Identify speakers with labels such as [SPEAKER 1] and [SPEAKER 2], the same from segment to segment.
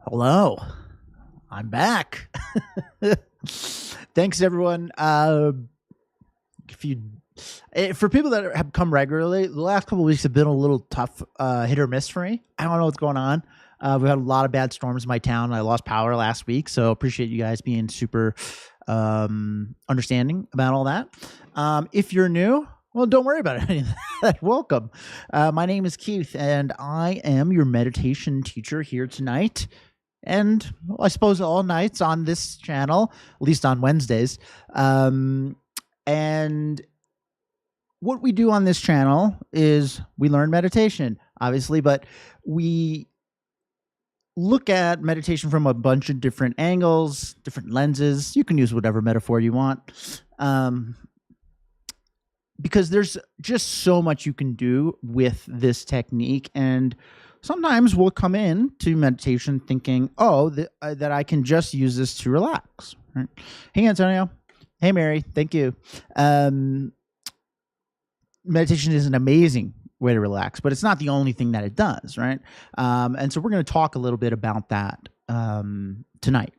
[SPEAKER 1] Hello, I'm back. Thanks, everyone. If you, for people that have come regularly, the last couple of weeks have been a little tough, hit or miss for me. I don't know what's going on. We've had a lot of bad storms in my town. I lost power last week, so appreciate you guys being super understanding about all that. If you're new, well, don't worry about it. Welcome. My name is Keith, and I am your meditation teacher here tonight. And I suppose all nights on this channel, at least on Wednesdays. And what we do on this channel is we learn meditation, obviously, but we look at meditation from a bunch of different angles, different lenses. You can use whatever metaphor you want. Because there's just so much you can do with this technique. And sometimes we'll come in to meditation thinking, that I can just use this to relax. Right? Hey, Antonio. Hey, Mary. Thank you. Meditation is an amazing way to relax, but it's not the only thing that it does, right? And so we're going to talk a little bit about that tonight.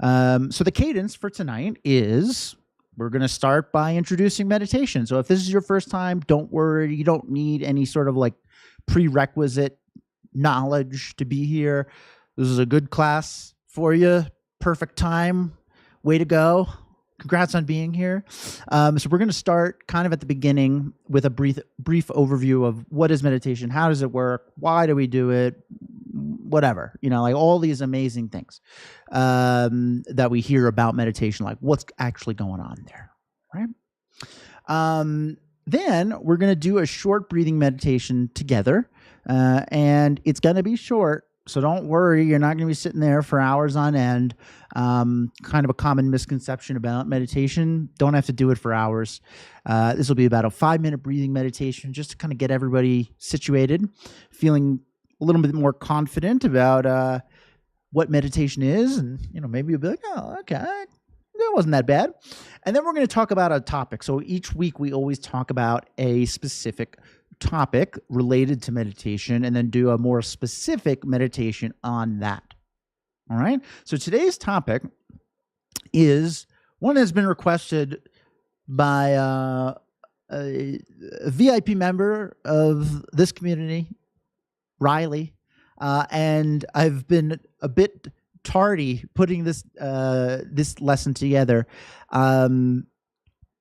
[SPEAKER 1] So the cadence for tonight is we're going to start by introducing meditation. So if this is your first time, don't worry. You don't need any sort of like prerequisite knowledge to be here. This is a good class for you. Perfect time. Way to go. Congrats on being here. So we're going to start kind of at the beginning with a brief overview of what is meditation, how does it work, why do we do it, whatever, like all these amazing things that we hear about meditation, like what's actually going on there, right? Then we're going to do a short breathing meditation together. And it's going to be short, so don't worry. You're not going to be sitting there for hours on end. Kind of a common misconception about meditation. Don't have to do it for hours. This will be about a 5-minute breathing meditation just to kind of get everybody situated, feeling a little bit more confident about what meditation is. And, maybe you'll be like, oh, okay, that wasn't that bad. And then we're going to talk about a topic. So each week we always talk about a specific topic related to meditation and then do a more specific meditation on that. All right. So today's topic is one that's been requested by a VIP member of this community, Riley. And I've been a bit tardy putting this lesson together.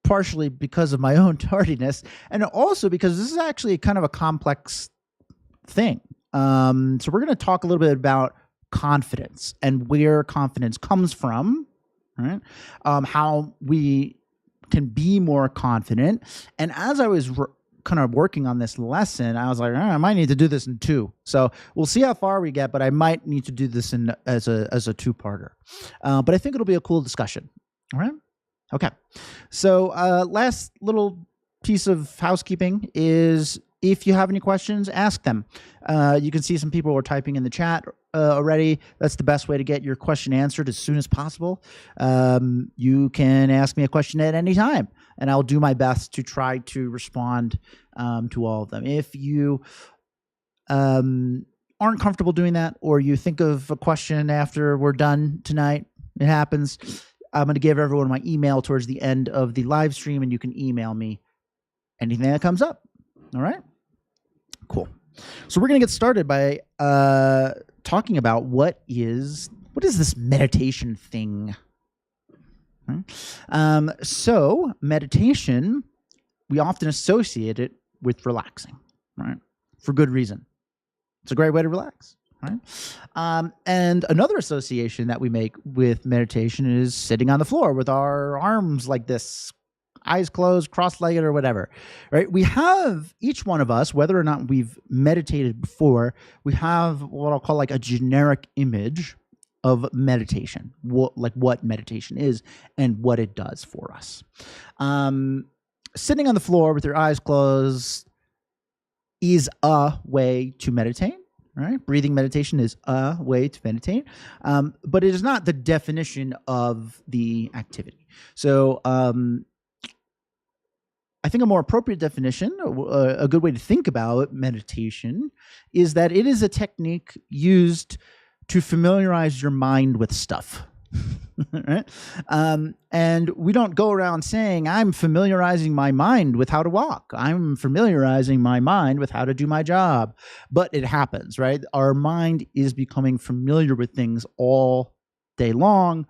[SPEAKER 1] Partially because of my own tardiness, and also because this is actually kind of a complex thing. So we're going to talk a little bit about confidence and where confidence comes from, right? How we can be more confident. And as I was kind of working on this lesson, I was like, I might need to do this in 2. So we'll see how far we get, but I might need to do this as a 2-parter. But I think it'll be a cool discussion. All right. Okay, so last little piece of housekeeping is if you have any questions, ask them. You can see some people are typing in the chat already. That's the best way to get your question answered as soon as possible. You can ask me a question at any time, and I'll do my best to try to respond to all of them. If you aren't comfortable doing that, or you think of a question after we're done tonight, it happens. I'm going to give everyone my email towards the end of the live stream, and you can email me anything that comes up. All right? Cool. So we're going to get started by talking about what is this meditation thing? Right? So meditation, we often associate it with relaxing, right? For good reason. It's a great way to relax. Right? And another association that we make with meditation is sitting on the floor with our arms like this, eyes closed, cross-legged or whatever, right? We have, each one of us, whether or not we've meditated before, we have what I'll call like a generic image of meditation, what meditation is and what it does for us. Sitting on the floor with your eyes closed is a way to meditate. Right? Breathing meditation is a way to meditate, but it is not the definition of the activity. So I think a more appropriate definition, a good way to think about meditation, is that it is a technique used to familiarize your mind with stuff. Right? And we don't go around saying, I'm familiarizing my mind with how to walk. I'm familiarizing my mind with how to do my job. But it happens, right? Our mind is becoming familiar with things all day long,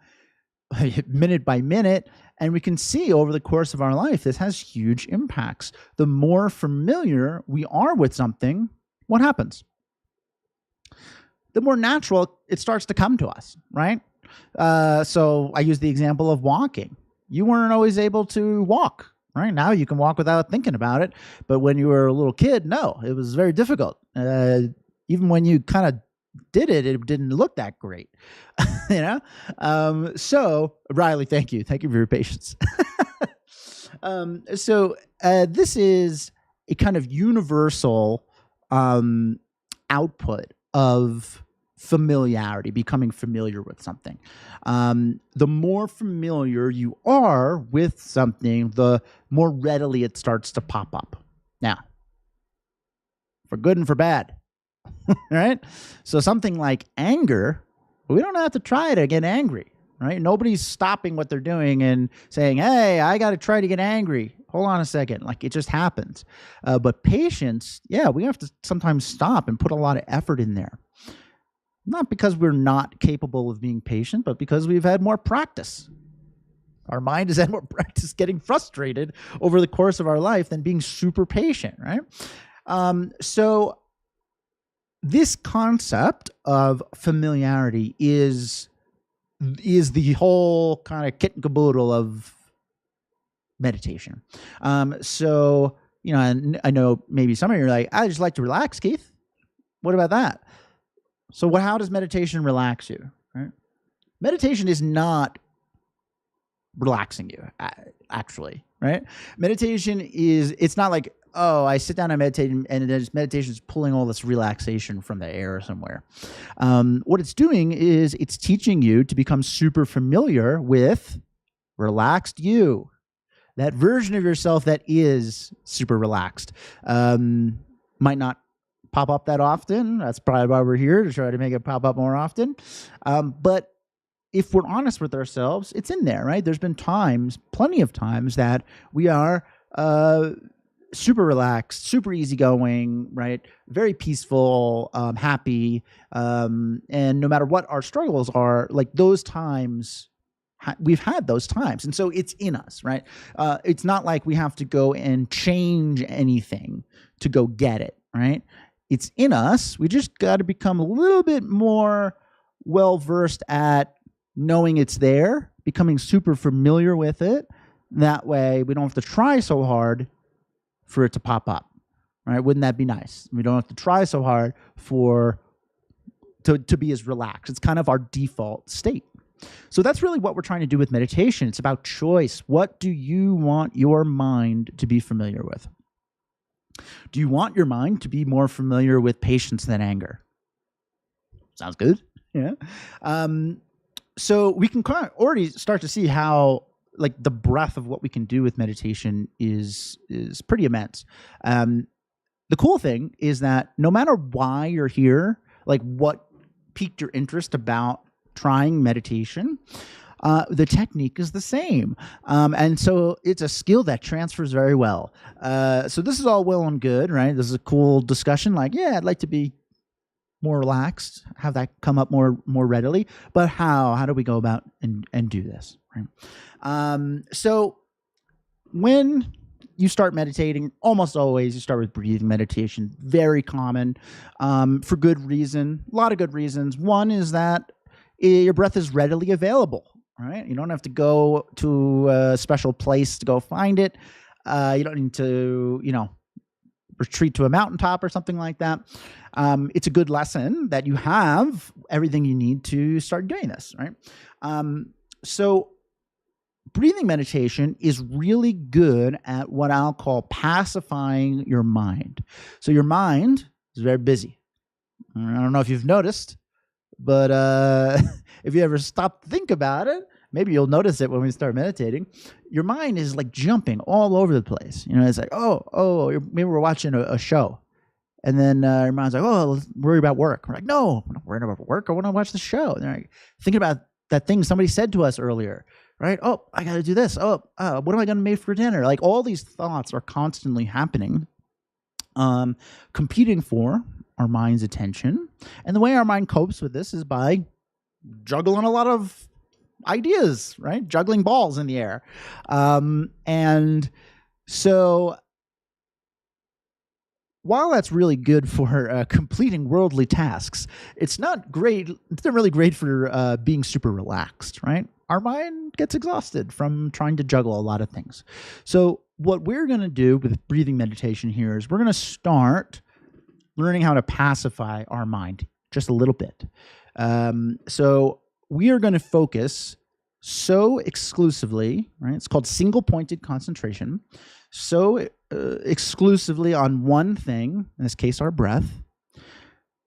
[SPEAKER 1] minute by minute. And we can see over the course of our life, this has huge impacts. The more familiar we are with something, what happens? The more natural it starts to come to us, right? So I use the example of walking. You weren't always able to walk, right? Now you can walk without thinking about it. But when you were a little kid, no, it was very difficult. Even when you kind of did it, it didn't look that great, you know? So Riley, thank you. Thank you for your patience. This is a kind of universal output of familiarity, becoming familiar with something. The more familiar you are with something, the more readily it starts to pop up. Now, for good and for bad, right? So something like anger, we don't have to try to get angry, right? Nobody's stopping what they're doing and saying, hey, I got to try to get angry. Hold on a second. Like, it just happens. But patience, yeah, we have to sometimes stop and put a lot of effort in there. Not because we're not capable of being patient, but because we've had more practice. Our mind has had more practice getting frustrated over the course of our life than being super patient, right? So this concept of familiarity is the whole kind of kit and caboodle of meditation. So, you know, and I know maybe some of you are like, I just like to relax, Keith. What about that? So how does meditation relax you? Right? Meditation is not relaxing you, actually, right? Meditation it's not like, oh, I sit down and meditate, and meditation is pulling all this relaxation from the air somewhere. What it's doing is it's teaching you to become super familiar with relaxed you, that version of yourself that is super relaxed. Might not pop up that often. That's probably why we're here, to try to make it pop up more often. But if we're honest with ourselves, it's in there, right? There's been times, plenty of times, that we are super relaxed, super easygoing, right? Very peaceful, happy. And no matter what our struggles are, like those times, we've had those times. And so it's in us, right? It's not like we have to go and change anything to go get it, right? It's in us. We just got to become a little bit more well-versed at knowing it's there, becoming super familiar with it. That way we don't have to try so hard for it to pop up, right? Wouldn't that be nice? We don't have to try so hard to be as relaxed. It's kind of our default state. So that's really what we're trying to do with meditation. It's about choice. What do you want your mind to be familiar with? Do you want your mind to be more familiar with patience than anger? Sounds good. Yeah. So we can kind of already start to see how, like, the breadth of what we can do with meditation is pretty immense. The cool thing is that no matter why you're here, like what piqued your interest about trying meditation, the technique is the same. And so it's a skill that transfers very well. So this is all well and good, right? This is a cool discussion. Like, yeah, I'd like to be more relaxed, have that come up more readily. But how do we go about and do this, right? So when you start meditating, almost always you start with breathing meditation. Very common, for good reason. A lot of good reasons. One is that your breath is readily available. Right? You don't have to go to a special place to go find it. You don't need to, retreat to a mountaintop or something like that. It's a good lesson that you have everything you need to start doing this, right? So breathing meditation is really good at what I'll call pacifying your mind. So your mind is very busy. I don't know if you've noticed, but if you ever stop to think about it, maybe you'll notice it when we start meditating. Your mind is like jumping all over the place. It's like, maybe we're watching a show, And then your mind's like, oh, let's worry about work. We're like, no, I'm not worrying about work. I want to watch the show. And they're like, thinking about that thing somebody said to us earlier, right? Oh, I got to do this. Oh, what am I going to make for dinner? Like all these thoughts are constantly happening, competing for our mind's attention. And the way our mind copes with this is by juggling a lot of ideas, right? Juggling balls in the air. And so while that's really good for completing worldly tasks, it's not great. It's not really great for being super relaxed, right? Our mind gets exhausted from trying to juggle a lot of things. So what we're going to do with breathing meditation here is we're going to start learning how to pacify our mind just a little bit. So we are going to focus so exclusively, right? It's called single-pointed concentration. So exclusively on one thing, in this case, our breath,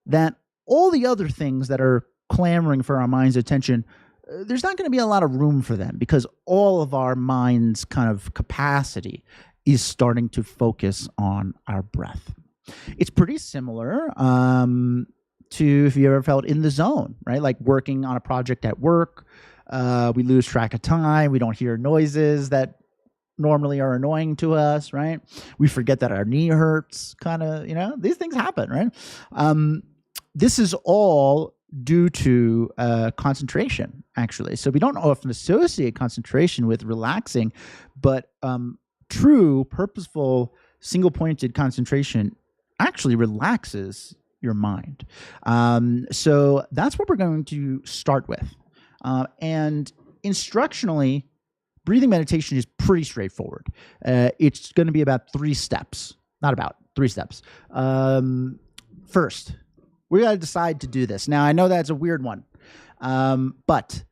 [SPEAKER 1] that all the other things that are clamoring for our mind's attention, there's not going to be a lot of room for them because all of our mind's kind of capacity is starting to focus on our breath. It's pretty similar to if you ever felt in the zone, right? Like working on a project at work, we lose track of time. We don't hear noises that normally are annoying to us, right? We forget that our knee hurts, kind of, these things happen, right? This is all due to concentration, actually. So we don't often associate concentration with relaxing, but true, purposeful, single-pointed concentration actually relaxes your mind. So that's what we're going to start with. And instructionally, breathing meditation is pretty straightforward. It's going to be about 3 steps. Not about, 3 steps. First, we got to decide to do this. Now, I know that's a weird one, but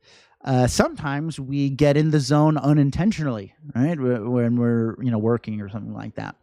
[SPEAKER 1] sometimes we get in the zone unintentionally, right? When we're working or something like that.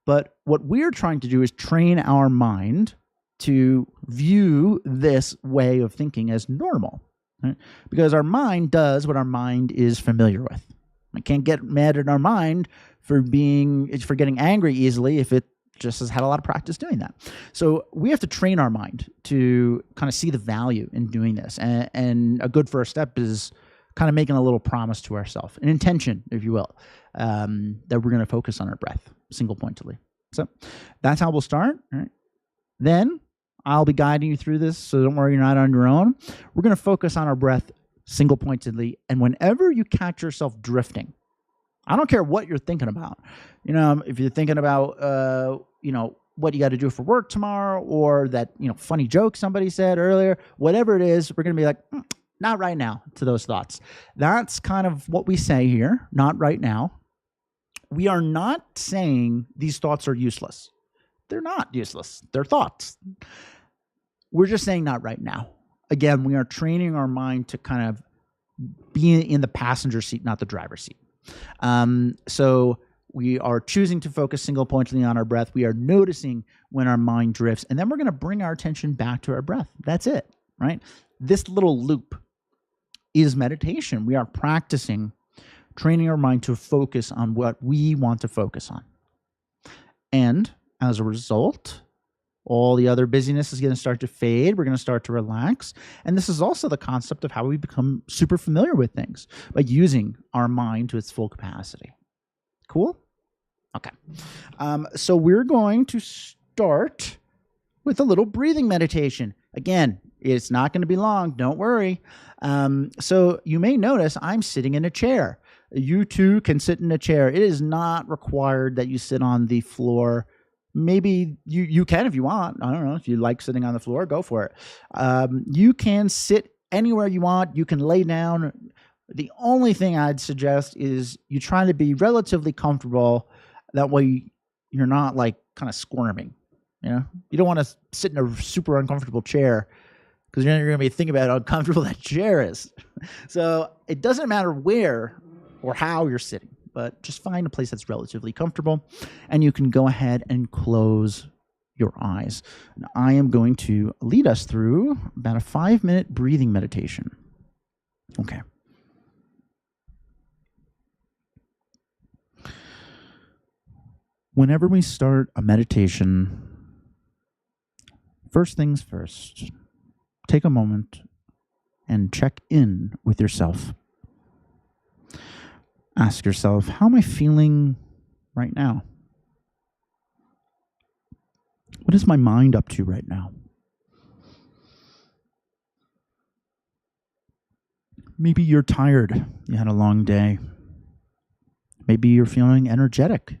[SPEAKER 1] But what we're trying to do is train our mind to view this way of thinking as normal, right? Because our mind does what our mind is familiar with. I can't get mad at our mind for getting angry easily if it just has had a lot of practice doing that. So we have to train our mind to kind of see the value in doing this. And a good first step is kind of making a little promise to ourselves, an intention, if you will, that we're going to focus on our breath single-pointedly. So that's how we'll start. Right? Then I'll be guiding you through this, so don't worry, you're not on your own. We're going to focus on our breath single-pointedly, and whenever you catch yourself drifting, I don't care what you're thinking about. If you're thinking about, what you got to do for work tomorrow, or that, funny joke somebody said earlier, whatever it is, we're going to be like, not right now, to those thoughts. That's kind of what we say here, not right now. We are not saying these thoughts are useless. They're not useless. They're thoughts. We're just saying not right now. Again, we are training our mind to kind of be in the passenger seat, not the driver's seat. So we are choosing to focus single-pointedly on our breath. We are noticing when our mind drifts, and then we're going to bring our attention back to our breath. That's it, right? This little loop is meditation. We are practicing training our mind to focus on what we want to focus on. And as a result, all the other busyness is going to start to fade. We're going to start to relax. And this is also the concept of how we become super familiar with things, by using our mind to its full capacity. Cool? Okay. So we're going to start with a little breathing meditation. Again, it's not going to be long. Don't worry. So you may notice I'm sitting in a chair. You too can sit in a chair. It is not required that you sit on the floor. Maybe you can if you want. I don't know. If you like sitting on the floor, go for it. You can sit anywhere you want. You can lay down. The only thing I'd suggest is you try to be relatively comfortable. That way you're not like kind of squirming. You don't want to sit in a super uncomfortable chair, because then you're going to be thinking about how uncomfortable that chair is. So it doesn't matter where or how you're sitting, but just find a place that's relatively comfortable, and you can go ahead and close your eyes. And I am going to lead us through about a 5-minute breathing meditation. Okay. Whenever we start a meditation, First things first, take a moment and check in with yourself. Ask yourself, how am I feeling right now? What is my mind up to right now? Maybe you're tired. You had a long day. Maybe you're feeling energetic.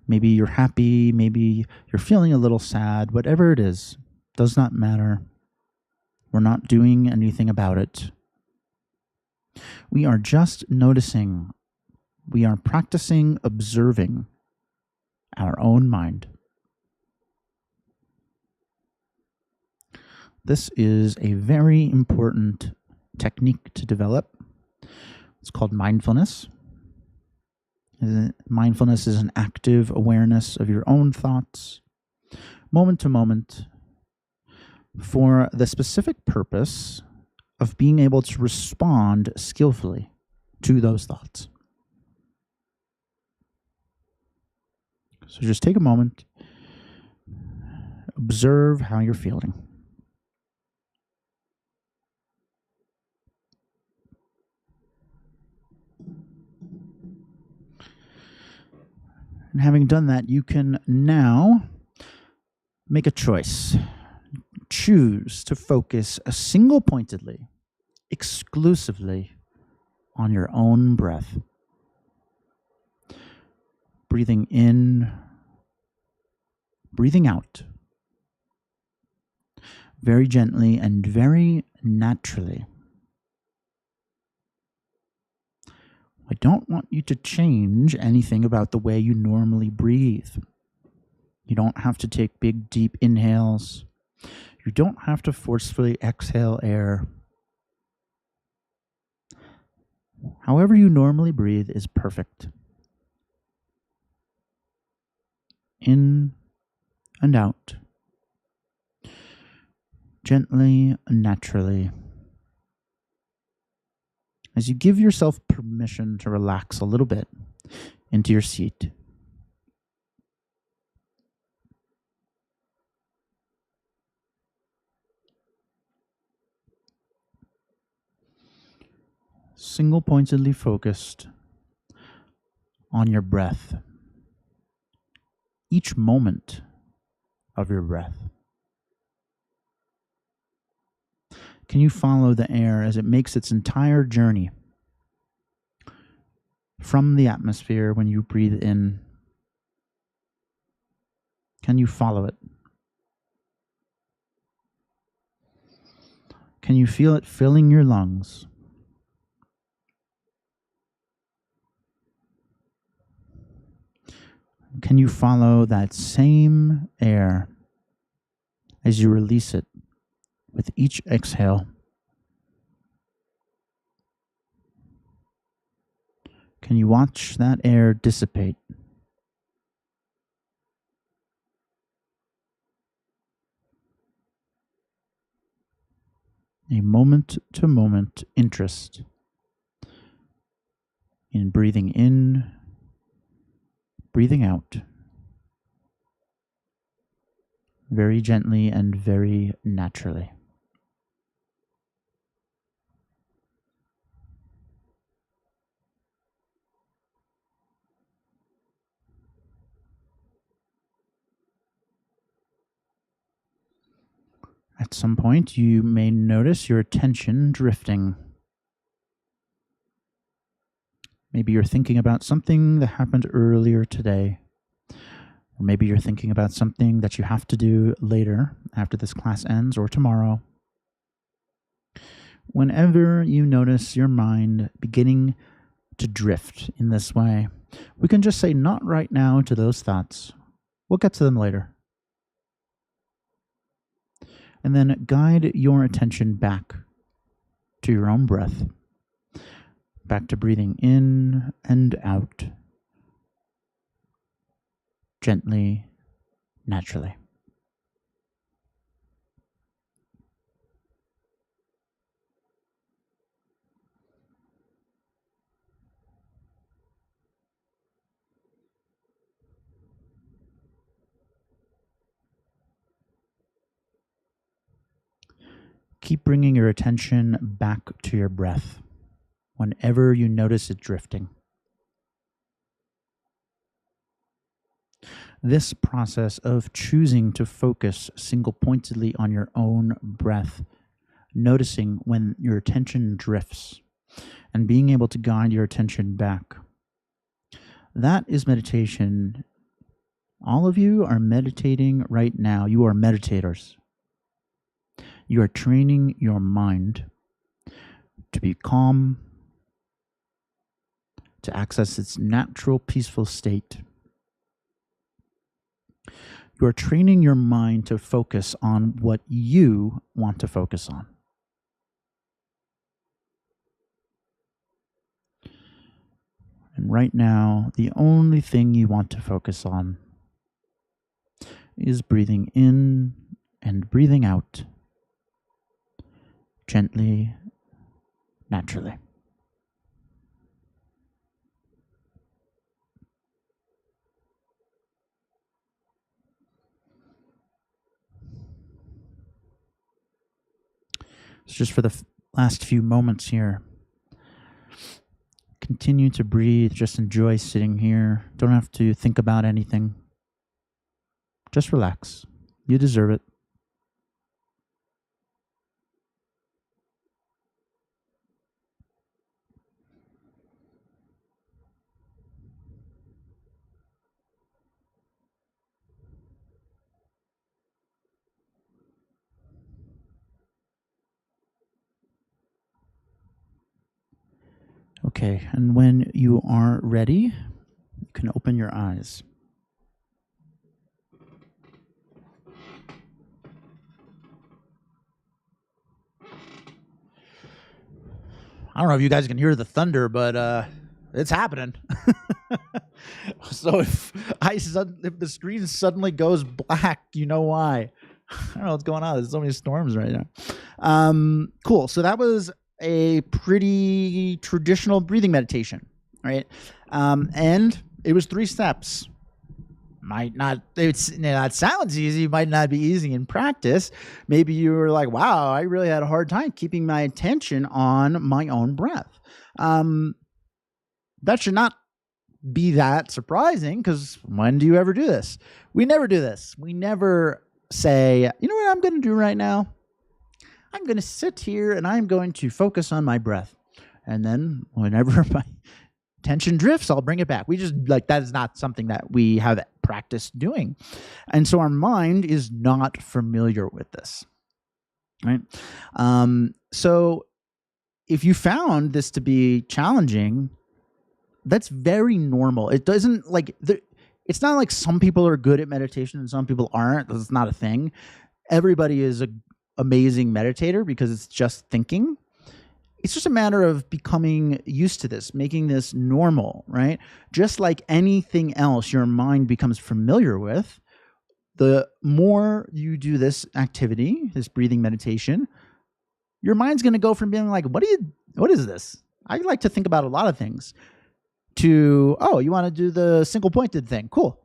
[SPEAKER 1] Maybe you're happy. Maybe you're feeling a little sad. Whatever it is, does not matter. We're not doing anything about it. We are just noticing. We are practicing observing our own mind. This is a very important technique to develop. It's called mindfulness. Mindfulness is an active awareness of your own thoughts, moment to moment, for the specific purpose of being able to respond skillfully to those thoughts. So just take a moment, observe how you're feeling. And having done that, you can now make a choice. Choose to focus single pointedly, exclusively on your own breath. Breathing in, breathing out. Very gently and very naturally. I don't want you to change anything about the way you normally breathe. You don't have to take big, deep inhales. You don't have to forcefully exhale air. However you normally breathe is perfect. In and out. Gently and naturally. As you give yourself permission to relax a little bit into your seat. Single pointedly focused on your breath. Each moment of your breath. Can you follow the air as it makes its entire journey from the atmosphere when you breathe in? Can you follow it? Can you feel it filling your lungs? Can you follow that same air as you release it with each exhale? Can you watch that air dissipate? A moment-to-moment interest in breathing in, breathing out, very gently and very naturally. At some point, you may notice your attention drifting. Maybe you're thinking about something that happened earlier today. Or maybe you're thinking about something that you have to do later after this class ends or tomorrow. Whenever you notice your mind beginning to drift in this way, we can just say not right now to those thoughts. We'll get to them later. And then guide your attention back to your own breath, back to breathing in and out, gently, naturally. keep bringing your attention back to your breath whenever you notice it drifting. This process of choosing to focus single-pointedly on your own breath, noticing when your attention drifts, and being able to guide your attention back. That is meditation. All of you are meditating right now. You are meditators. You are training your mind to be calm, to access its natural, peaceful state. You are training your mind to focus on what you want to focus on. And right now, the only thing you want to focus on is breathing in and breathing out gently, naturally. So just for the last few moments here, continue to breathe. Just enjoy sitting here. Don't have to think about anything. Just relax. You deserve it. Okay, and when you are ready, you can open your eyes. I don't know if you guys can hear the thunder, but it's happening. So if the screen suddenly goes black, you know why. I don't know what's going on. There's so many storms right now. Cool. So that was a pretty traditional breathing meditation, right? And it was 3 steps. It sounds easy, might not be easy in practice. Maybe you were like, wow, I really had a hard time keeping my attention on my own breath. That should not be that surprising, because when do you ever do this? We never do this. We never say, you know what I'm going to do right now? I'm going to sit here and I'm going to focus on my breath. And then whenever my attention drifts, I'll bring it back. We just that is not something that we have practiced doing. And so our mind is not familiar with this, right? So if you found this to be challenging, that's very normal. It doesn't it's not like some people are good at meditation and some people aren't. That's not a thing. Everybody is an amazing meditator because it's just thinking. It's just a matter of becoming used to this, making this normal, right? Just like anything else your mind becomes familiar with, the more you do this activity, this breathing meditation, your mind's going to go from being like, what is this? I like to think about a lot of things, to, oh, you want to do the single pointed thing. Cool.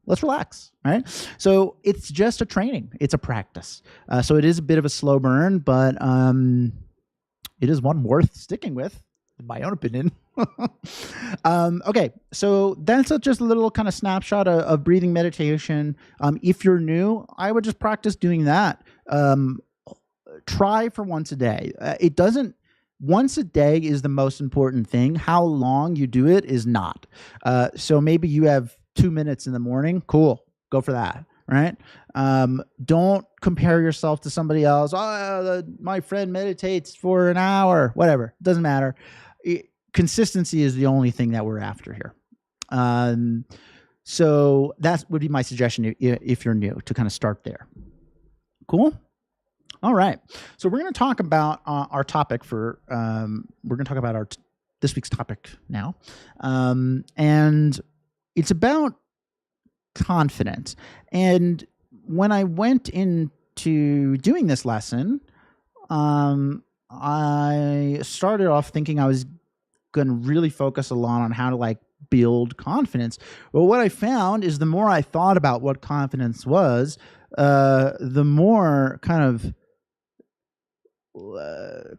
[SPEAKER 1] Let's relax, right? So it's just a training. It's a practice. So it is a bit of a slow burn, but it is one worth sticking with, in my own opinion. Okay, so that's just a little kind of snapshot of breathing meditation. If you're new, I would just practice doing that. Try for once a day. Once a day is the most important thing. How long you do it is not. So maybe you have 2 minutes in the morning. Cool. Go for that. Right? Don't compare yourself to somebody else. Oh, my friend meditates for an hour. Whatever. Doesn't matter. Consistency is the only thing that we're after here. So that would be my suggestion if you're new, to kind of start there. Cool? All right. So we're going to talk about our topic we're going to talk about this week's topic now. And it's about confidence. And when I went into doing this lesson, I started off thinking I was going to really focus a lot on how to build confidence. Well, what I found is the more I thought about what confidence was, the more kind of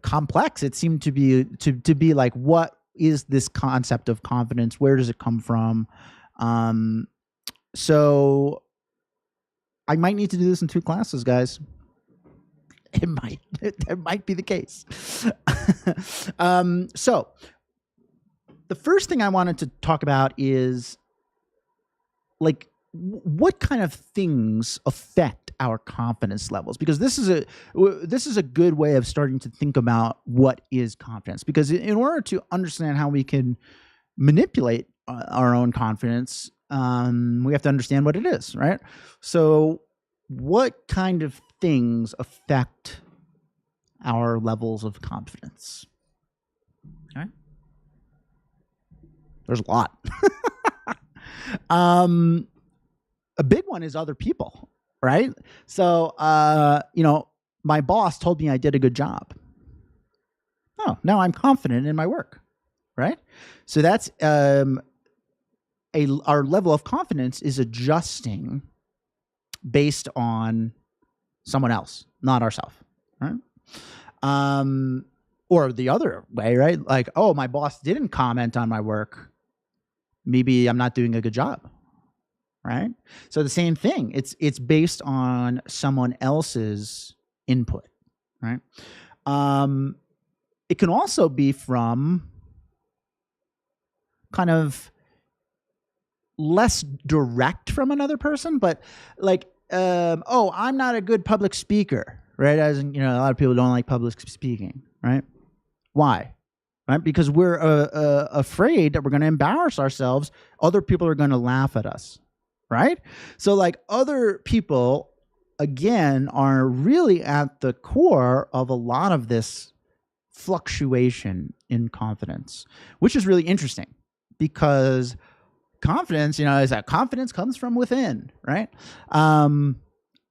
[SPEAKER 1] complex. It seemed to be like, what is this concept of confidence? Where does it come from? So I might need to do this in 2 classes, guys. It might be the case. So the first thing I wanted to talk about is, like, what kind of things affect our confidence levels? Because this is a good way of starting to think about what is confidence. Because in order to understand how we can manipulate our own confidence, we have to understand what it is, right? So what kind of things affect our levels of confidence? Okay. There's a lot. A big one is other people, right? So, my boss told me I did a good job. Oh, now I'm confident in my work, right? So that's our level of confidence is adjusting based on someone else, not ourselves, right? Or the other way, right? Like, oh, my boss didn't comment on my work. Maybe I'm not doing a good job. Right? So the same thing. It's based on someone else's input, right? It can also be from kind of less direct from another person, but like, oh, I'm not a good public speaker, right? As in, a lot of people don't like public speaking, right? Why? Right? Because we're afraid that we're going to embarrass ourselves. Other people are going to laugh at us. Right? So, like, other people, again, are really at the core of a lot of this fluctuation in confidence, which is really interesting, because confidence, is that confidence comes from within, right?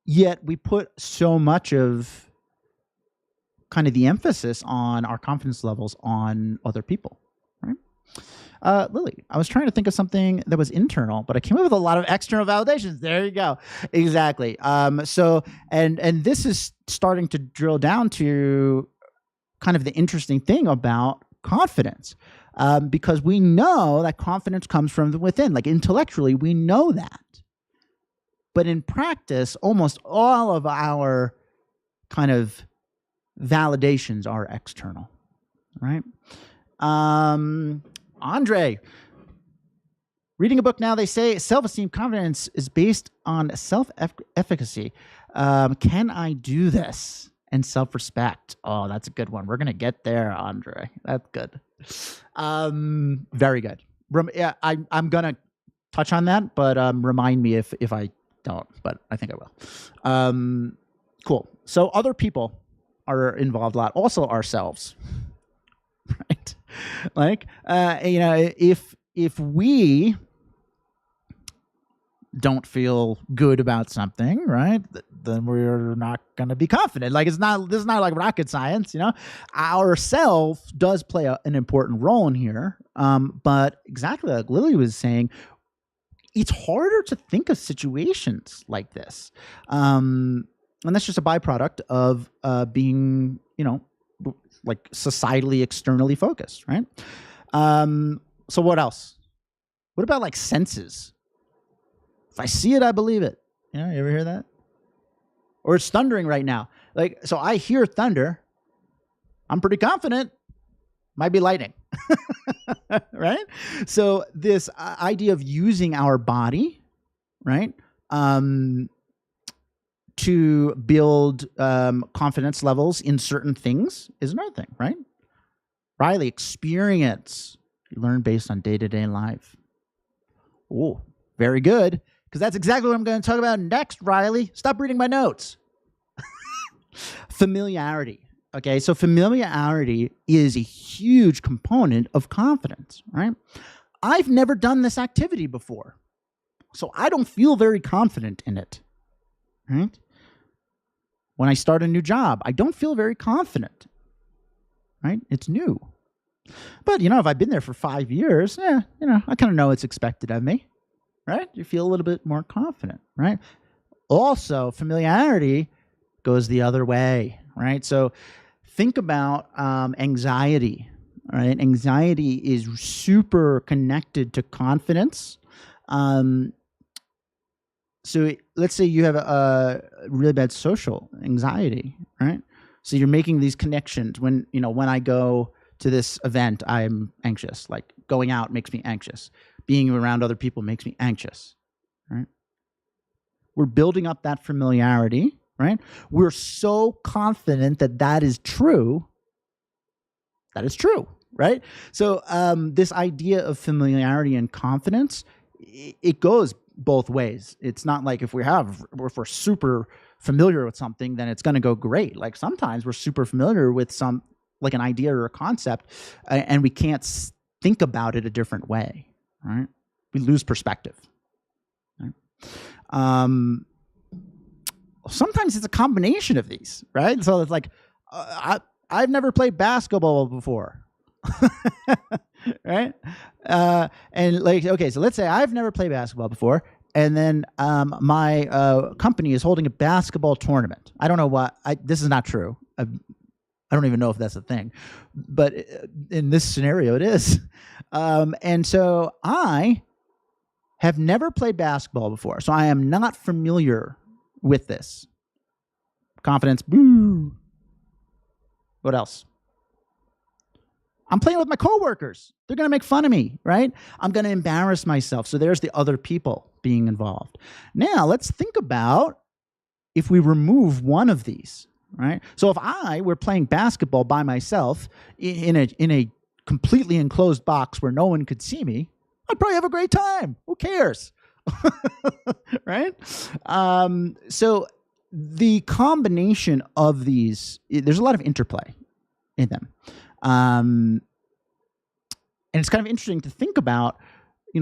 [SPEAKER 1] Yet we put so much of kind of the emphasis on our confidence levels on other people, right? Lily, I was trying to think of something that was internal, but I came up with a lot of external validations. There you go. Exactly. So, and this is starting to drill down to kind of the interesting thing about confidence, because we know that confidence comes from within. Like, intellectually, we know that. But in practice, almost all of our kind of validations are external, right? Andre, reading a book now, they say self-esteem confidence is based on self-efficacy. Can I do this? And self-respect. Oh, that's a good one. We're going to get there, Andre. That's good. Very good. Yeah, I'm going to touch on that, but remind me if I don't, but I think I will. Cool. So other people are involved a lot. Also ourselves. Right? Like, if we don't feel good about something, right, then we're not going to be confident. Like, this is not like rocket science, Our self does play an important role in here. But exactly like Lily was saying, it's harder to think of situations like this. And that's just a byproduct of being, like, societally, externally focused, right? So what else? What about, like, senses? If I see it, I believe it. You ever hear that? Or it's thundering right now. Like, so I hear thunder. I'm pretty confident. Might be lightning. Right? So this idea of using our body, right, to build confidence levels in certain things is another thing, right? Riley, experience. You learn based on day-to-day life. Oh, very good. Because that's exactly what I'm going to talk about next, Riley. Stop reading my notes. Familiarity. Okay, so familiarity is a huge component of confidence, right? I've never done this activity before, so I don't feel very confident in it, right? When I start a new job, I don't feel very confident, right? It's new. But, if I've been there for 5 years, I kind of know what's expected of me, right? You feel a little bit more confident, right? Also, familiarity goes the other way, right? So Think about anxiety. Right? Anxiety is super connected to confidence. So let's say you have a really bad social anxiety, right? So you're making these connections. When I go to this event, I'm anxious. Like going out makes me anxious. Being around other people makes me anxious, right? We're building up that familiarity, right? We're so confident that that is true. That is true, right? So this idea of familiarity and confidence, it goes both ways. It's not like if we're super familiar with something, then it's going to go great. Like sometimes we're super familiar with like an idea or a concept, and we can't think about it a different way, right? We lose perspective. Right? Sometimes it's a combination of these, right? So it's like, I've never played basketball before. Right? And like, okay, so let's say I've never played basketball before, and then my company is holding a basketball tournament. I don't know what, this is not true. I don't even know if that's a thing, but in this scenario, it is. And so I have never played basketball before, so I am not familiar with this. Confidence, boo. What else? I'm playing with my coworkers. They're going to make fun of me, right? I'm going to embarrass myself. So there's the other people being involved. Now, let's think about if we remove one of these, right? So if I were playing basketball by myself in a completely enclosed box where no one could see me, I'd probably have a great time. Who cares? Right? So the combination of these, there's a lot of interplay in them. And it's kind of interesting to think about,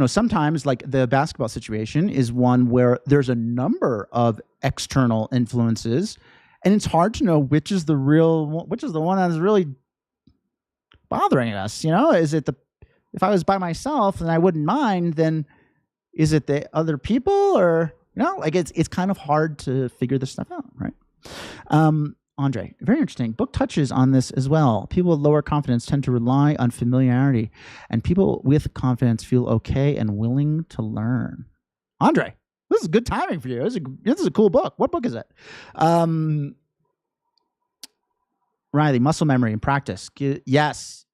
[SPEAKER 1] sometimes like the basketball situation is one where there's a number of external influences, and it's hard to know which is the one that's really bothering us. Is it if I was by myself and I wouldn't mind, then is it the other people, or like it's kind of hard to figure this stuff out, right? Andre, very interesting. Book touches on this as well. People with lower confidence tend to rely on familiarity, and people with confidence feel okay and willing to learn. Andre, this is good timing for you. This is a cool book. What book is it? Riley, muscle memory and practice. Yes.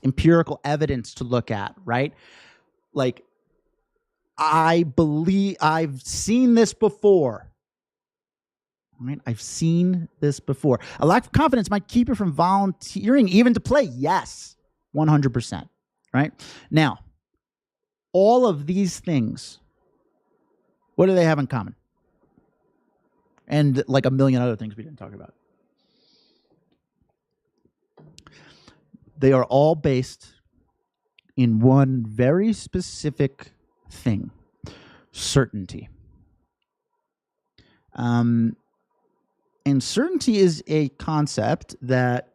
[SPEAKER 1] Empirical evidence to look at, right? Like, I believe I've seen this before. Right? I've seen this before. A lack of confidence might keep you from volunteering even to play. Yes, 100%. Right? Now, all of these things, what do they have in common? And like a million other things we didn't talk about. They are all based in one very specific thing: certainty. And certainty is a concept that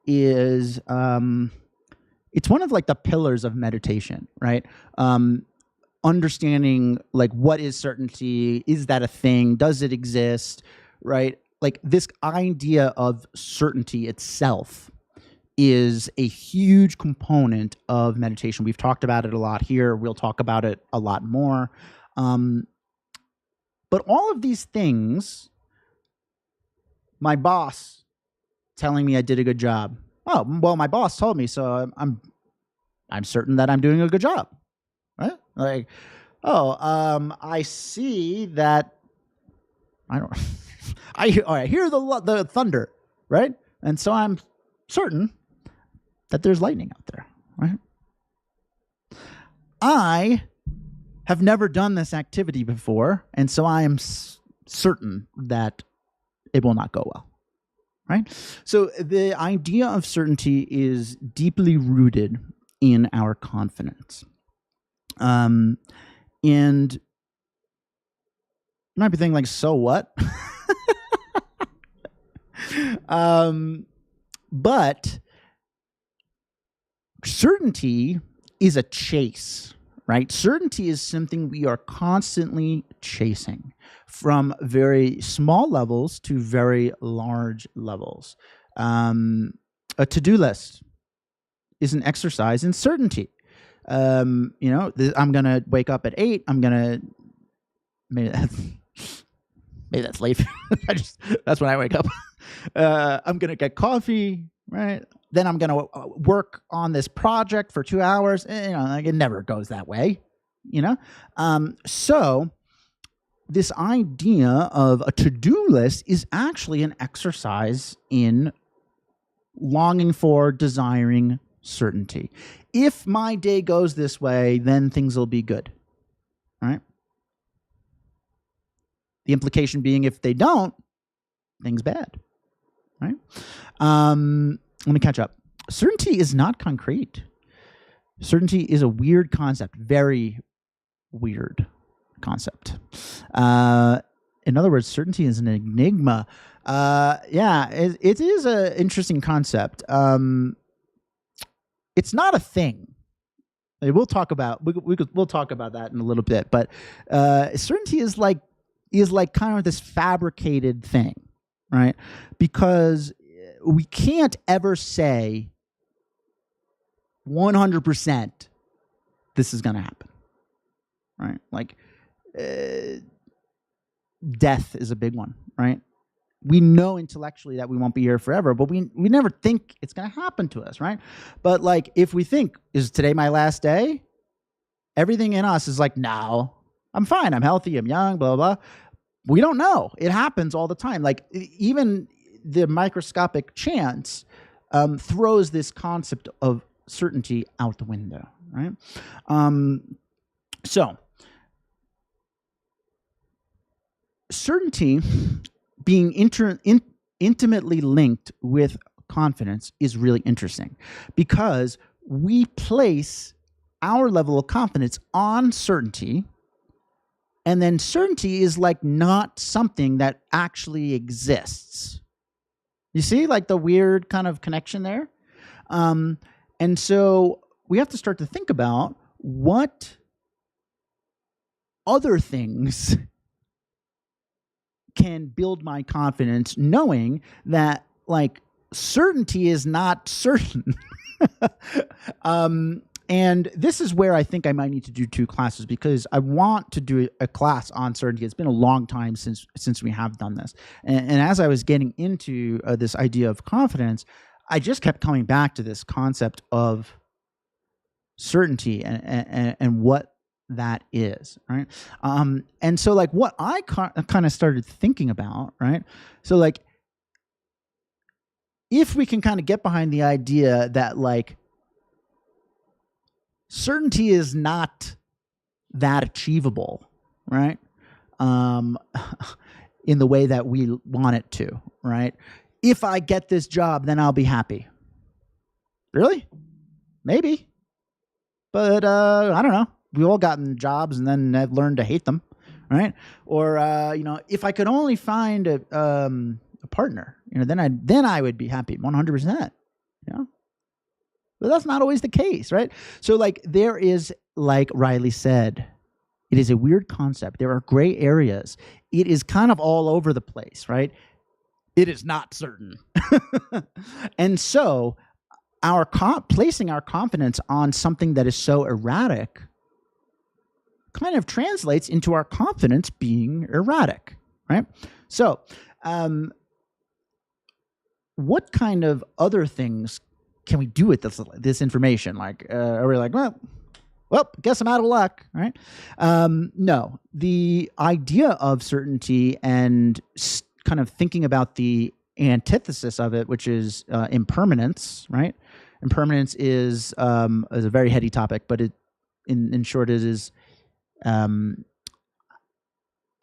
[SPEAKER 1] is, it's one of like the pillars of meditation, right? Understanding like what is certainty? Is that a thing? Does it exist? Right? Like this idea of certainty itself is a huge component of meditation. We've talked about it a lot here. We'll talk about it a lot more. But all of these things, my boss telling me I did a good job. Oh, well, my boss told me, so I'm certain that I'm doing a good job, right? Like, I see that. I don't. I hear the thunder, right? And so I'm certain that there's lightning out there, right? I have never done this activity before, and so I am certain that it will not go well, right? So the idea of certainty is deeply rooted in our confidence. And you might be thinking like, so what? But certainty is a chase, right? Certainty is something we are constantly chasing, from very small levels to very large levels. A to-do list is an exercise in certainty. I'm going to wake up at 8. Maybe that's late. That's when I wake up. I'm going to get coffee, right? Then I'm going to work on this project for 2 hours. It never goes that way, So this idea of a to-do list is actually an exercise in longing for, desiring certainty. If my day goes this way, then things will be good, right? The implication being if they don't, things bad, right? Let me catch up. Certainty is not concrete. Certainty is a weird concept, very weird concept. In other words, certainty is an enigma. It is an interesting concept. It's not a thing. We'll talk about that in a little bit. But certainty is like kind of this fabricated thing, right? Because we can't ever say 100% this is going to happen, right? Like death is a big one, right? We know intellectually that we won't be here forever, but we never think it's going to happen to us, right? But like if we think, is today my last day? Everything in us is like, no, I'm fine. I'm healthy. I'm young, blah, blah, blah. We don't know. It happens all the time. Like even the microscopic chance throws this concept of certainty out the window, right? So certainty being intimately linked with confidence is really interesting because we place our level of confidence on certainty, and then certainty is like not something that actually exists. You see like the weird kind of connection there? And so we have to start to think about what other things can build my confidence, knowing that like certainty is not certain. And this is where I think I might need to do 2 classes because I want to do a class on certainty. It's been a long time since we have done this. And as I was getting into this idea of confidence, I just kept coming back to this concept of certainty and what that is, right? And so like what I kind of started thinking about, right? So like if we can kind of get behind the idea that like certainty is not that achievable, right? In the way that we want it to, right? If I get this job, then I'll be happy. Really? Maybe. But I don't know. We've all gotten jobs and then I've learned to hate them, right? Or if I could only find a partner, then I would be happy 100%. But that's not always the case, right? So like there is, like Riley said, it is a weird concept. There are gray areas. It is kind of all over the place, right? It is not certain. And so placing our confidence on something that is so erratic kind of translates into our confidence being erratic, right? So what kind of other things can we do with this information? Like, are we like, well, guess I'm out of luck, right? No, the idea of certainty and kind of thinking about the antithesis of it, which is impermanence, right? Impermanence is a very heady topic, but in short, it is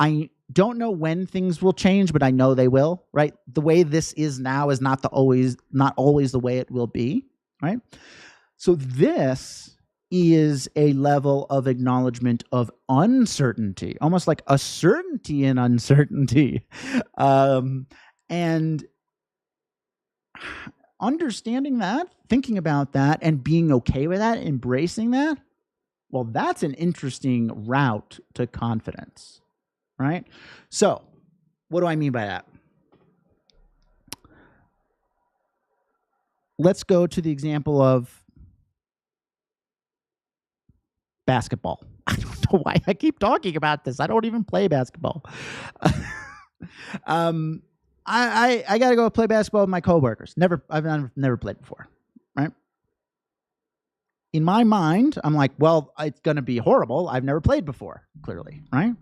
[SPEAKER 1] I don't know when things will change, but I know they will, right? The way this is now is not always the way it will be, right? So this is a level of acknowledgement of uncertainty, almost like a certainty in uncertainty. And understanding that, thinking about that, and being okay with that, embracing that, well, that's an interesting route to confidence, right? So what do I mean by that? let's go to the example of basketball. I don't know why I keep talking about this. I don't even play basketball. I got to go play basketball with my coworkers. I've never played before, right? In my mind, I'm like, well, it's going to be horrible. I've never played before, clearly, right?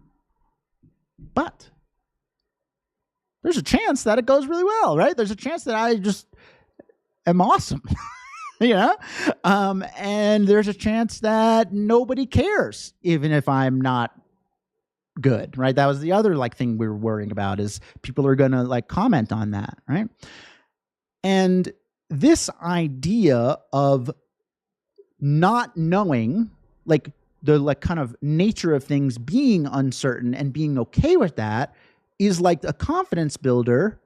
[SPEAKER 1] But there's a chance that it goes really well, right? There's a chance that I just am awesome, and there's a chance that nobody cares, even if I'm not good, right? That was the other thing we were worrying about, is people are going to comment on that, right? And this idea of not knowing, the kind of nature of things being uncertain and being okay with that, is like a confidence builder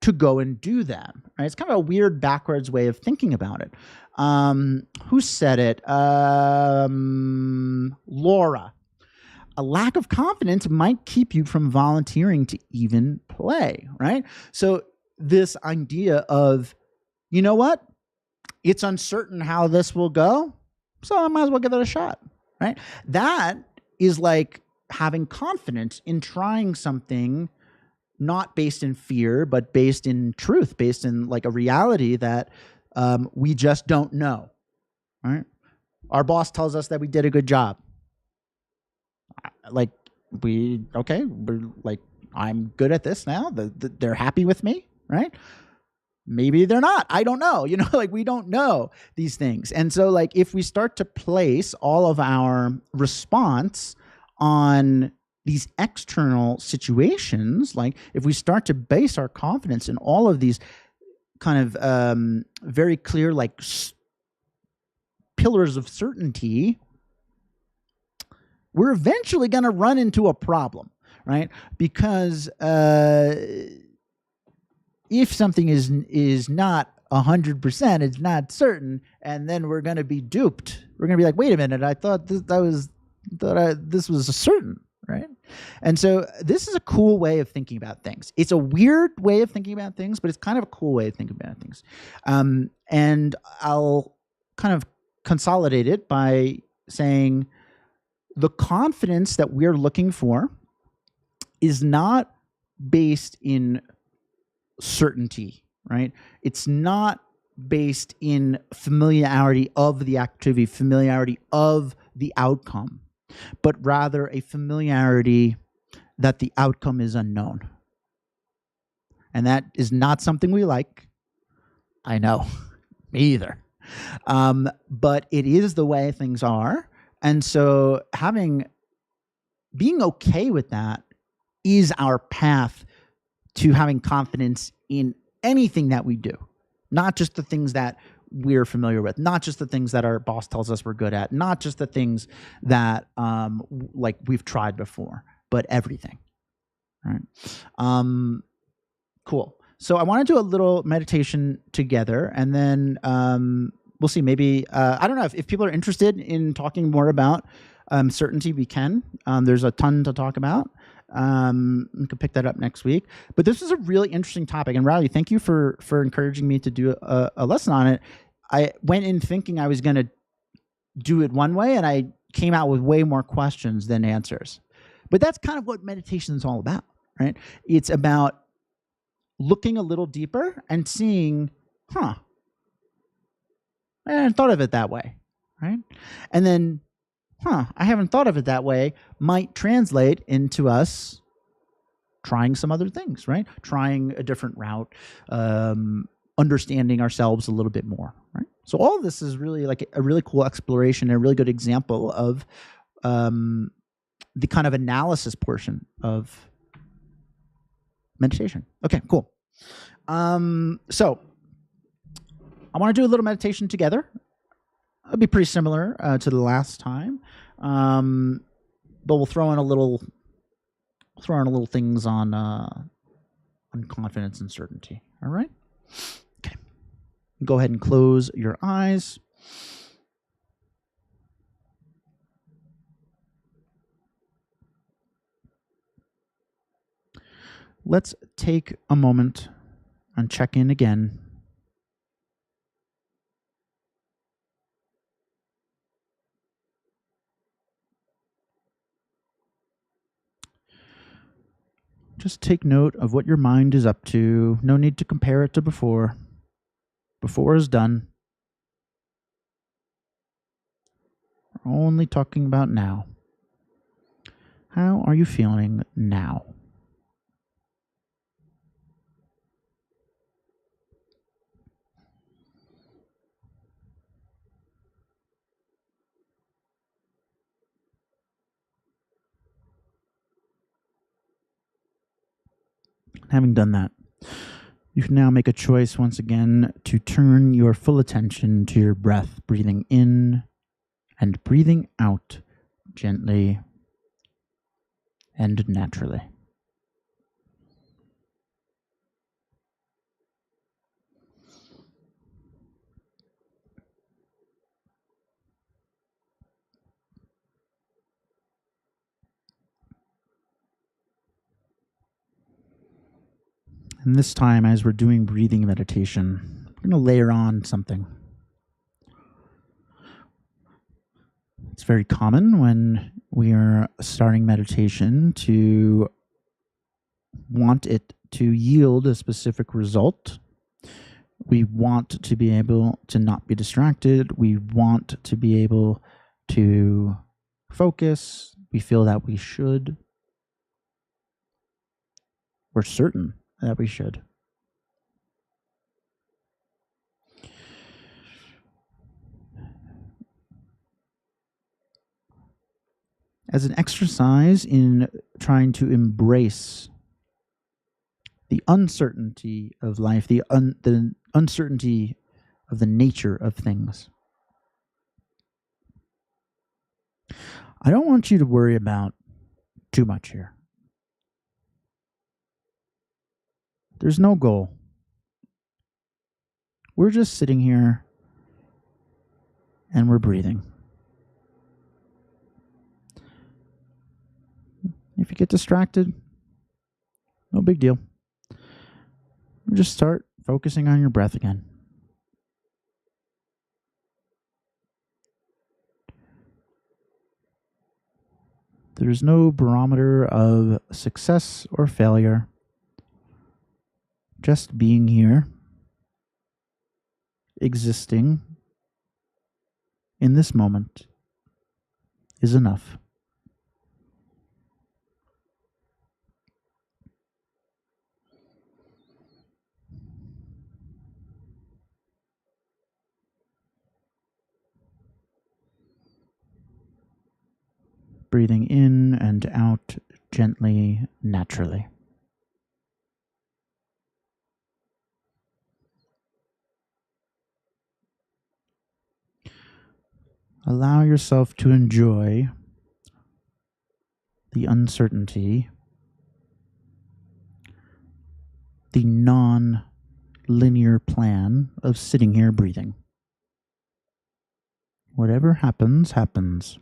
[SPEAKER 1] to go and do them, right? It's kind of a weird backwards way of thinking about it. Who said it? Laura. A lack of confidence might keep you from volunteering to even play, right? So this idea of, you know what? It's uncertain how this will go, so I might as well give it a shot, right? That is like having confidence in trying something, not based in fear, but based in truth, based in a reality that we just don't know, right? Our boss tells us that we did a good job. I'm good at this now. They're happy with me, right? Maybe they're not. I don't know. We don't know these things. And so if we start to place all of our response on these external situations, if we start to base our confidence in all of these kind of very clear pillars of certainty, we're eventually going to run into a problem, right? Because if something is not 100%, it's not certain, and then we're going to be duped. We're going to be like, wait a minute, I thought this was certain, right? And so this is a cool way of thinking about things. It's a weird way of thinking about things, but it's kind of a cool way of thinking about things. And I'll kind of consolidate it by saying the confidence that we're looking for is not based in certainty, right? It's not based in familiarity of the activity, familiarity of the outcome, but rather a familiarity that the outcome is unknown. And that is not something we like. I know, me either. But it is the way things are. And so being okay with that is our path to having confidence in anything that we do, not just the things that we're familiar with, not just the things that our boss tells us we're good at, not just the things that we've tried before, but everything. Right? Cool. So I want to do a little meditation together, and then we'll see. Maybe I don't know if people are interested in talking more about certainty. We can. There's a ton to talk about. We could pick that up next week. But this is a really interesting topic. And Riley, thank you for encouraging me to do a lesson on it. I went in thinking I was going to do it one way, and I came out with way more questions than answers. But that's kind of what meditation is all about, right? It's about looking a little deeper and seeing, I hadn't thought of it that way, right? And then, I haven't thought of it that way might translate into us trying some other things, right? Trying a different route, understanding ourselves a little bit more, right? So all of this is really like a really cool exploration and a really good example of the kind of analysis portion of meditation. Okay, cool. So I want to do a little meditation together. It'll be pretty similar to the last time, but we'll throw in a little things on confidence and certainty. All right. Okay. Go ahead and close your eyes. Let's take a moment and check in again Just take note of what your mind is up to. No need to compare it to before. Before is done. We're only talking about now. How are you feeling now? Having done that, you can now make a choice once again to turn your full attention to your breath, breathing in and breathing out gently and naturally. And this time, as we're doing breathing meditation, we're going to layer on something. It's very common when we are starting meditation to want it to yield a specific result. We want to be able to not be distracted. We want to be able to focus. We feel that we should. We're certain that we should. As an exercise in trying to embrace the uncertainty of life, the uncertainty of the nature of things. I don't want you to worry about too much here. There's no goal. We're just sitting here and we're breathing. If you get distracted, no big deal. Just start focusing on your breath again. There's no barometer of success or failure. Just being here, existing in this moment is enough. Breathing in and out gently, naturally. Allow yourself to enjoy the uncertainty, the non-linear plan of sitting here breathing. Whatever happens, happens.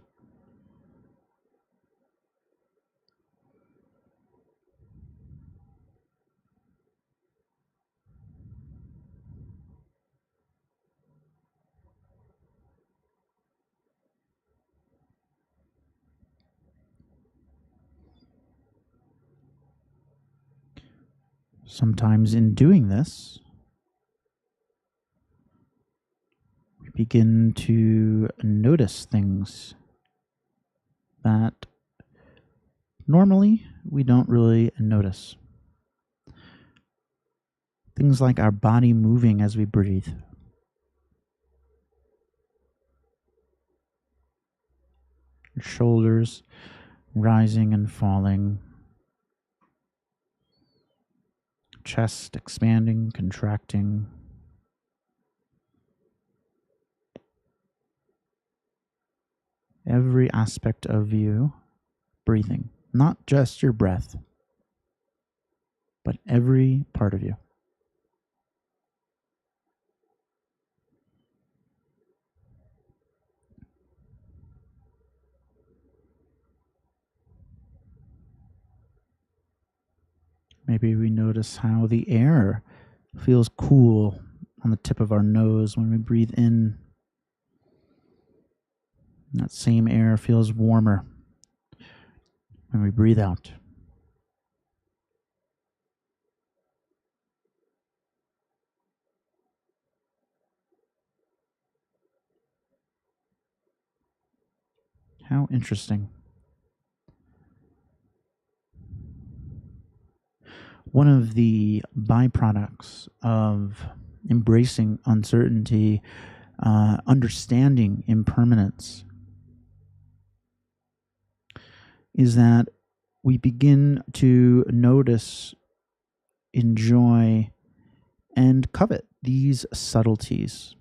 [SPEAKER 1] Sometimes in doing this, we begin to notice things that normally we don't really notice. Things like our body moving as we breathe. Your shoulders rising and falling. Chest expanding, contracting. Every aspect of you breathing, not just your breath, but every part of you. Maybe we notice how the air feels cool on the tip of our nose when we breathe in. That same air feels warmer when we breathe out. How interesting. One of the byproducts of embracing uncertainty, understanding impermanence, is that we begin to notice, enjoy, and covet these subtleties.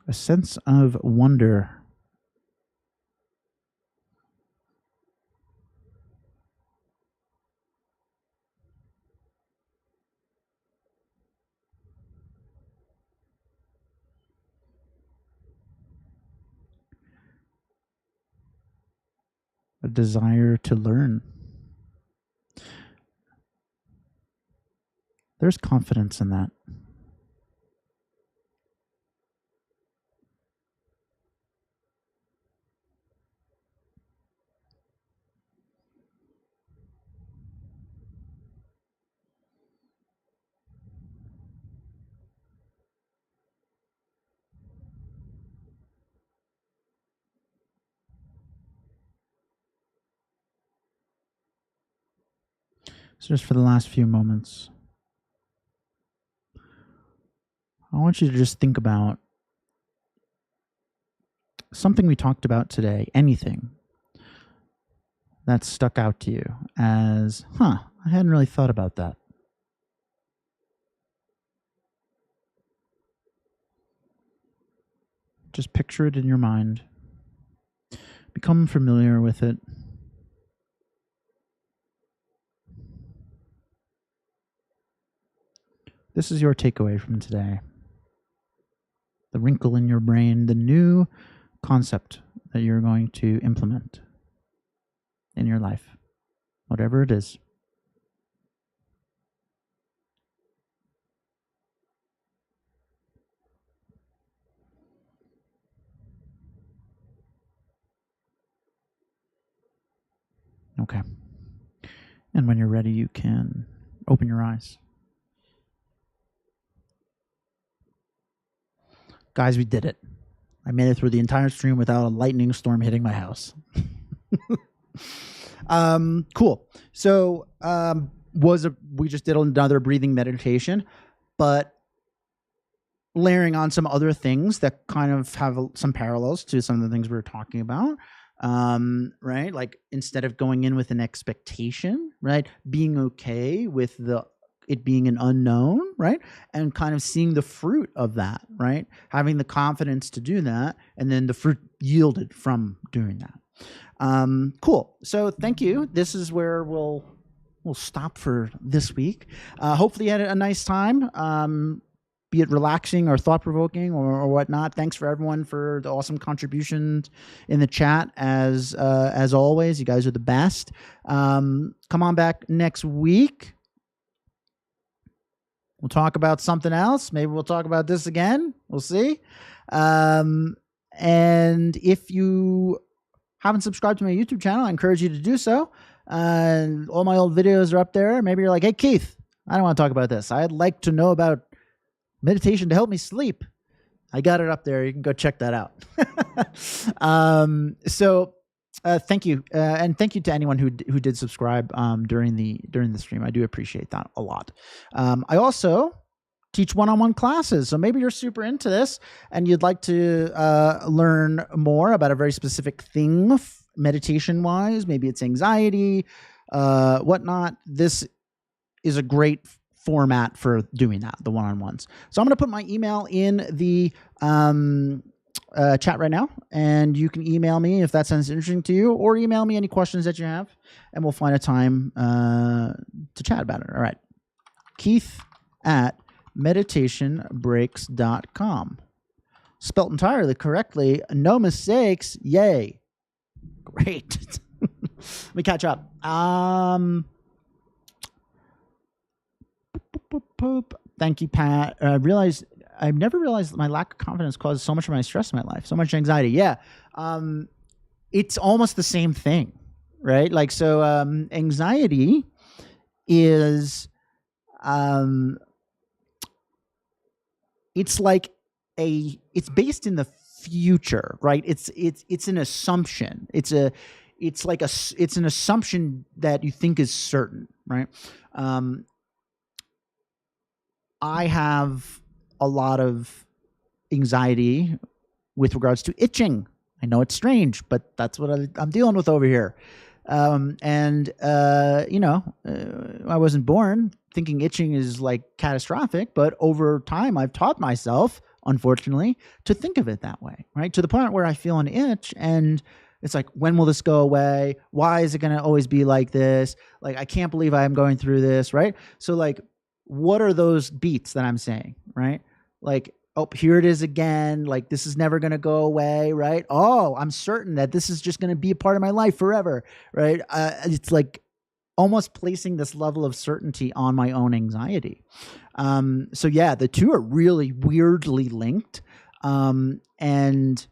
[SPEAKER 1] A sense of wonder. A desire to learn. There's confidence in that. So just for the last few moments, I want you to just think about something we talked about today, anything that stuck out to you as, I hadn't really thought about that. Just picture it in your mind. Become familiar with it. This is your takeaway from today. The wrinkle in your brain, the new concept that you're going to implement in your life, whatever it is. Okay. And when you're ready, you can open your eyes. Guys, we did it. I made it through the entire stream without a lightning storm hitting my house. Cool. So we just did another breathing meditation, but layering on some other things that kind of have some parallels to some of the things we were talking about. Right? Like instead of going in with an expectation, right? Being okay with it being an unknown, right? And kind of seeing the fruit of that, right? Having the confidence to do that, and then the fruit yielded from doing that. Cool. So thank you. This is where we'll stop for this week. Hopefully you had a nice time. Be it relaxing or thought-provoking or whatnot. Thanks for everyone for the awesome contributions in the chat. As always, you guys are the best. Come on back next week. We'll talk about something else. Maybe we'll talk about this again. We'll see. And if you haven't subscribed to my YouTube channel, I encourage you to do so. All my old videos are up there. Maybe you're like, hey, Keith, I don't want to talk about this. I'd like to know about meditation to help me sleep. I got it up there. You can go check that out. Thank you. And thank you to anyone who did subscribe during the stream. I do appreciate that a lot. I also teach one-on-one classes. So maybe you're super into this and you'd like to learn more about a very specific thing, meditation-wise. Maybe it's anxiety, whatnot. This is a great format for doing that, the one-on-ones. So I'm going to put my email in the chat right now, and you can email me if that sounds interesting to you, or email me any questions that you have, and we'll find a time to chat about it. All right. Keith at meditationbreaks.com. Spelt entirely correctly. No mistakes. Yay. Great. Let me catch up. Thank you, Pat. I realized I've never realized that my lack of confidence causes so much of my stress in my life, so much anxiety. Yeah. It's almost the same thing, right? Like, so anxiety is, it's like it's based in the future, right? It's an assumption. It's an assumption that you think is certain, right? I have a lot of anxiety with regards to itching. I know it's strange, but that's what I'm dealing with over here. I wasn't born thinking itching is like catastrophic, but over time I've taught myself, unfortunately, to think of it that way, right? To the point where I feel an itch and it's like, when will this go away? Why is it going to always be like this? Like, I can't believe I'm going through this, right? So like, what are those beats that I'm saying, right? Like, oh, here it is again. Like, this is never going to go away, right? Oh, I'm certain that this is just going to be a part of my life forever, right? It's like almost placing this level of certainty on my own anxiety. So yeah, the two are really weirdly linked. And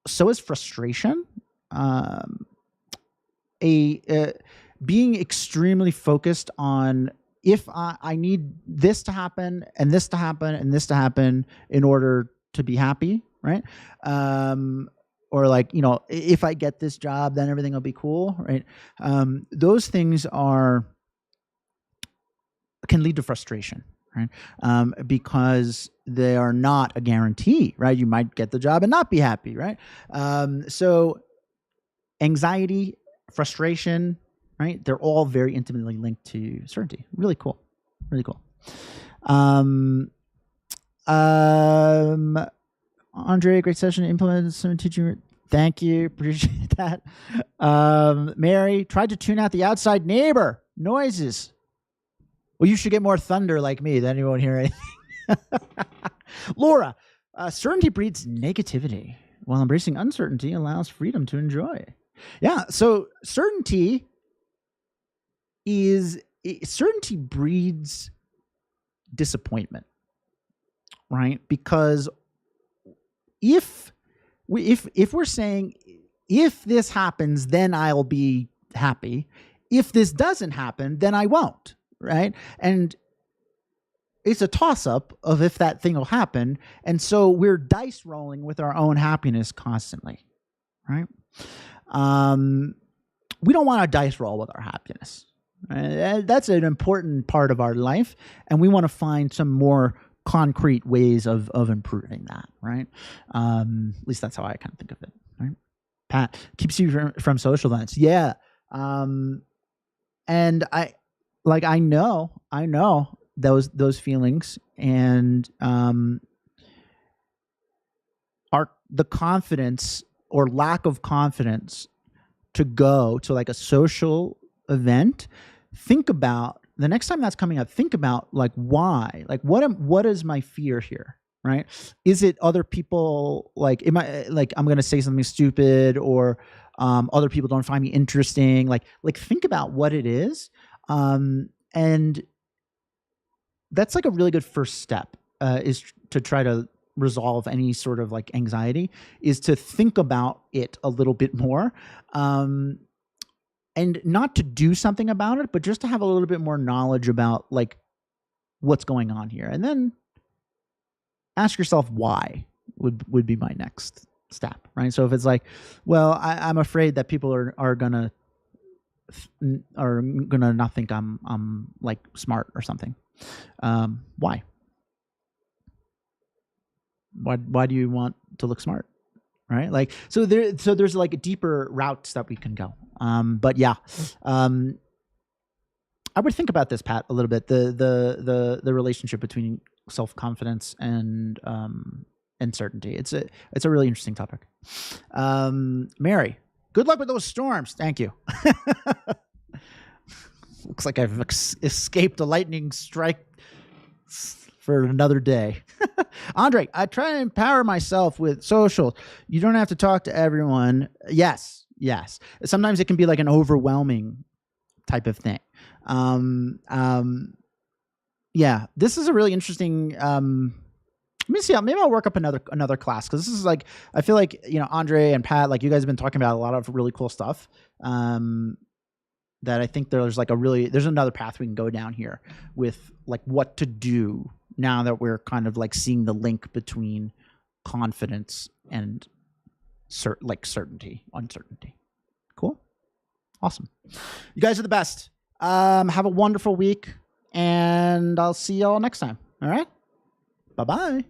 [SPEAKER 1] so is frustration. Being extremely focused on, if I need this to happen and this to happen and this to happen in order to be happy, right? Or like, if I get this job, then everything will be cool, right? Those things can lead to frustration, right? Because they are not a guarantee, right? You might get the job and not be happy, right? So anxiety, frustration, right? They're all very intimately linked to certainty. Really cool. Really cool. Andre, great session. Implemented some teaching. Thank you. Appreciate that. Mary, tried to tune out the outside neighbor noises. Well, you should get more thunder like me. Then you won't hear anything. Laura, certainty breeds negativity, while embracing uncertainty allows freedom to enjoy. Yeah. So certainty breeds disappointment, right? Because if we're saying, if this happens, then I'll be happy. If this doesn't happen, then I won't, right? And it's a toss-up of if that thing will happen. And so we're dice rolling with our own happiness constantly, right? We don't want to dice roll with our happiness. That's an important part of our life, and we want to find some more concrete ways of improving that, right? At least that's how I kind of think of it, right? Pat, keeps you from social events. Yeah. And I know those feelings, and the confidence or lack of confidence to go to like a social event. Think about the next time that's coming up. Think about like, why, like what is my fear here, right? Is it other people, like, am I like, I'm going to say something stupid, or other people don't find me interesting? Like think about what it is. And that's like a really good first step, is to try to resolve any sort of like anxiety, is to think about it a little bit more. And not to do something about it, but just to have a little bit more knowledge about like what's going on here. And then ask yourself why would be my next step, right? So if it's like, well, I'm afraid that people are gonna not think I'm like smart or something. Why? Why do you want to look smart? Right? Like, so there's like deeper routes that we can go. But yeah, I would think about this, Pat, a little bit, the relationship between self-confidence and certainty. It's a really interesting topic. Mary, good luck with those storms. Thank you. Looks like I've escaped a lightning strike for another day. Andre, I try to empower myself with social. You don't have to talk to everyone. Yes. Sometimes it can be like an overwhelming type of thing. Yeah, this is a really interesting. Let me see. Maybe I'll work up another class, because this is like, I feel like, Andre and Pat, like you guys have been talking about a lot of really cool stuff. That I think there's like there's another path we can go down here with like what to do now that we're kind of like seeing the link between confidence and certainty, uncertainty. Cool. Awesome. You guys are the best. Have a wonderful week, and I'll see y'all next time. All right. Bye-bye.